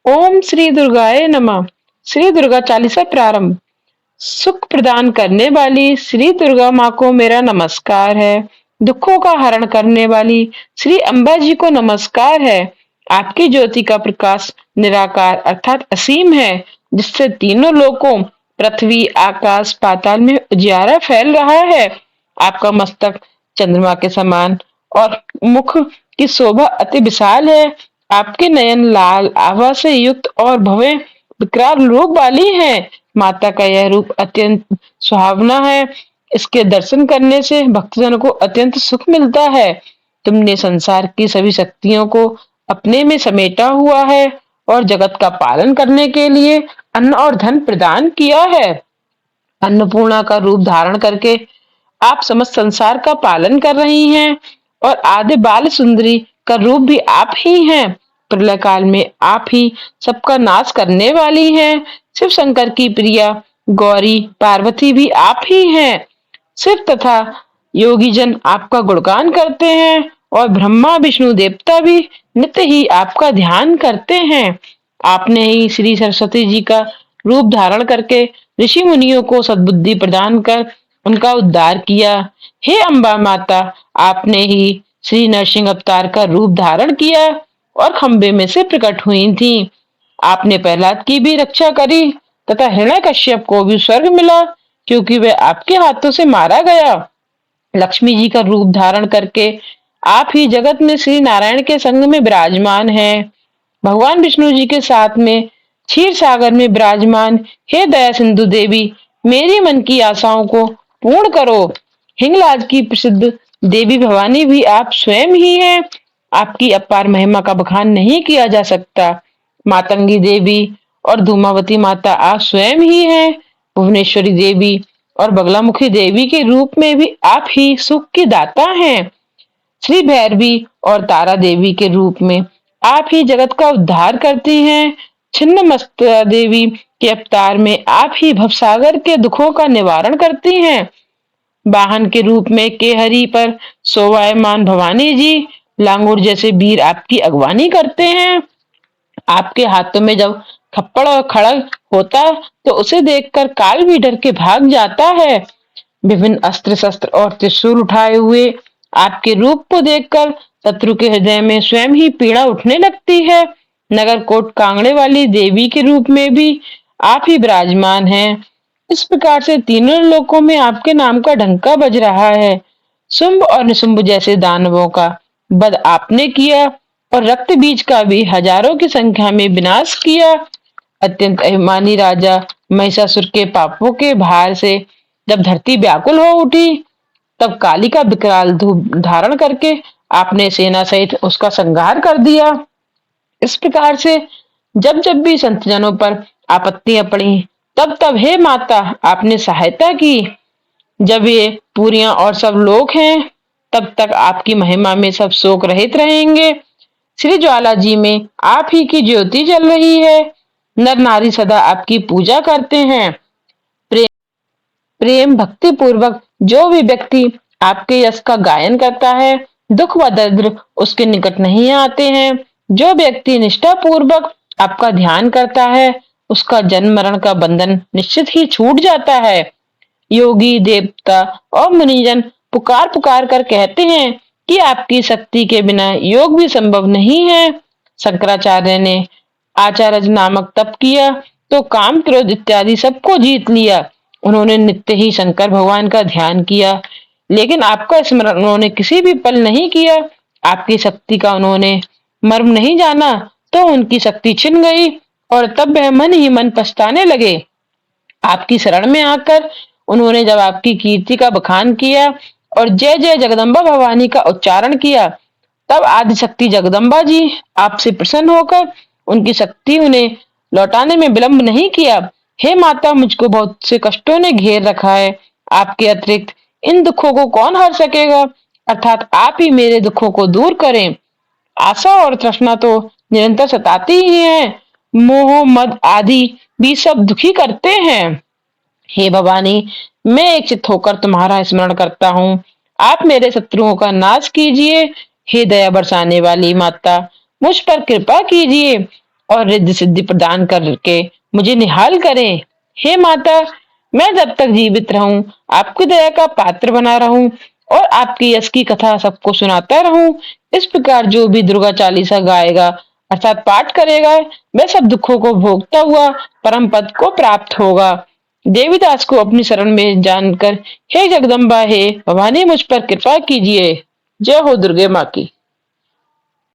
ओम श्री दुर्गाय नमः। श्री दुर्गा चालीसा प्रारंभ। सुख प्रदान करने वाली श्री दुर्गा माँ को मेरा नमस्कार है। दुखों का हरण करने वाली श्री अम्बा जी को नमस्कार है। आपकी ज्योति का प्रकाश निराकार अर्थात असीम है, जिससे तीनों लोकों पृथ्वी आकाश पाताल में उजियारा फैल रहा है। आपका मस्तक चंद्रमा के समान और मुख की शोभा अति विशाल है। आपके नयन लाल आभा से युक्त और भव्य विकराल रूप वाली है। माता का यह रूप अत्यंत सुहावना है। इसके दर्शन करने से भक्तजनों को अत्यंत सुख मिलता है। तुमने संसार की सभी शक्तियों को अपने में समेटा हुआ है और जगत का पालन करने के लिए अन्न और धन प्रदान किया है। अन्नपूर्णा का रूप धारण करके आप समस्त संसार का पालन कर रही हैं और आदि बाल सुंदरी का रूप भी आप ही हैं। प्रलय काल में आप ही सबका नाश करने वाली हैं। शिव शंकर की प्रिया गौरी पार्वती भी आप ही हैं। शिव तथा योगी जन आपका गुणगान करते हैं और ब्रह्मा विष्णु देवता भी नित्य ही आपका ध्यान करते हैं। आपने ही श्री सरस्वती जी का रूप धारण करके ऋषि मुनियों को सद्बुद्धि प्रदान कर उनका उद्धार किया। हे अम्बा माता, आपने ही श्री नरसिंह अवतार का रूप धारण किया और खंबे में से प्रकट हुई थी। आपने प्रहलाद की भी रक्षा करी तथा हिरण्यकश्यप को भी स्वर्ग मिला, क्योंकि वह आपके हाथों से मारा गया। लक्ष्मी जी का रूप धारण करके आप ही जगत में श्री नारायण के संग में विराजमान हैं। भगवान विष्णु जी के साथ में क्षीर सागर में विराजमान हे दया सिंधु देवी, मेरी मन की आशाओं को पूर्ण करो। हिंगलाज की प्रसिद्ध देवी भवानी भी आप स्वयं ही हैं। आपकी अपार महिमा का बखान नहीं किया जा सकता। मातंगी देवी और धूमावती माता आप स्वयं ही हैं। भुवनेश्वरी देवी और बगलामुखी देवी के रूप में भी आप ही सुख की दाता हैं। श्री भैरवी और तारा देवी के रूप में आप ही जगत का उद्धार करती हैं। छिन्न मस्ता देवी के अवतार में आप ही भवसागर के दुखों का निवारण करती हैं। वाहन के रूप में केहरी पर शोभायमान भवानी जी लांगुर जैसे वीर आपकी अगवानी करते हैं। आपके हाथों में जब थप्पड़ और खड़ग होता तो उसे देखकर काल भी डर के भाग जाता है। विभिन्न अस्त्र शस्त्र और त्रिशूल उठाए हुए आपके रूप को देखकर शत्रु के हृदय में स्वयं ही पीड़ा उठने लगती है। नगर कोट कांगड़े वाली देवी के रूप में भी आप ही विराजमान हैं। इस प्रकार से तीनों लोकों में आपके नाम का डंका बज रहा है। शुंभ और निशुंभ जैसे दानवों का वध आपने किया और रक्त बीज का भी हजारों की संख्या में विनाश किया। अत्यंत अभिमानी राजा महिषासुर के पापों के भार से जब धरती व्याकुल हो उठी, तब काली का विकराल रूप धारण करके आपने सेना सहित उसका संहार कर दिया। इस प्रकार से जब जब भी संत जनों पर आपत्तियां पड़ी, तब तब हे माता आपने सहायता की। जब ये पूरियां और सब लोग हैं, तब तक आपकी महिमा में सब शोक रहित रहेंगे। श्री ज्वाला जी में आप ही की ज्योति जल रही है। नर नारी सदा आपकी पूजा करते हैं। प्रेम प्रेम भक्ति पूर्वक जो भी व्यक्ति आपके यश का गायन करता है, दुख व दरिद्र उसके निकट नहीं आते हैं। जो व्यक्ति निष्ठा पूर्वक आपका ध्यान करता है, उसका जन्म मरण का बंधन निश्चित ही छूट जाता है। योगी देवता और मुनिजन पुकार पुकार कर कहते हैं कि आपकी शक्ति के बिना योग भी संभव नहीं है। शंकराचार्य ने आचार्य नामक तप किया तो काम क्रोध इत्यादि सबको जीत लिया। उन्होंने नित्य ही शंकर भगवान का ध्यान किया, लेकिन आपका स्मरण उन्होंने किसी भी पल नहीं किया। आपकी शक्ति का उन्होंने मर्म नहीं जाना तो उनकी शक्ति छिन गई और तब वह मन ही मन पछताने लगे। आपकी शरण में आकर उन्होंने जब आपकी कीर्ति का बखान किया और जय जय जगदम्बा भवानी का उच्चारण किया, तब आदिशक्ति जगदम्बा जी आपसे प्रसन्न होकर उनकी शक्ति उन्हें लौटाने में विलंब नहीं किया। हे माता, मुझको बहुत से कष्टों ने घेर रखा है। आपके अतिरिक्त इन दुखों को कौन हर सकेगा, अर्थात आप ही मेरे दुखों को दूर करें। आशा और तृष्णा तो निरंतर सताती ही है। मोह मद आदि भी सब दुखी करते हैं। हे भवानी, मैं एक चित्त होकर तुम्हारा स्मरण करता हूँ। आप मेरे शत्रुओं का नाश कीजिए। हे दया बरसाने वाली माता, मुझ पर कृपा कीजिए। और रिद्धि सिद्धि प्रदान करके मुझे निहाल करें। हे माता, मैं जब तक जीवित रहूं आपकी दया का पात्र बना रहूं और आपकी यश की कथा सबको सुनाता रहूं। इस प्रकार जो भी दुर्गा चालीसा गाएगा अर्थात पाठ करेगा वह सब दुखों को भोगता हुआ परम पद को प्राप्त होगा। देवीदास को अपनी शरण में जानकर हे जगदम्बा, हे भवानी, मुझ पर कृपा कीजिए। जय हो दुर्गे माँ की।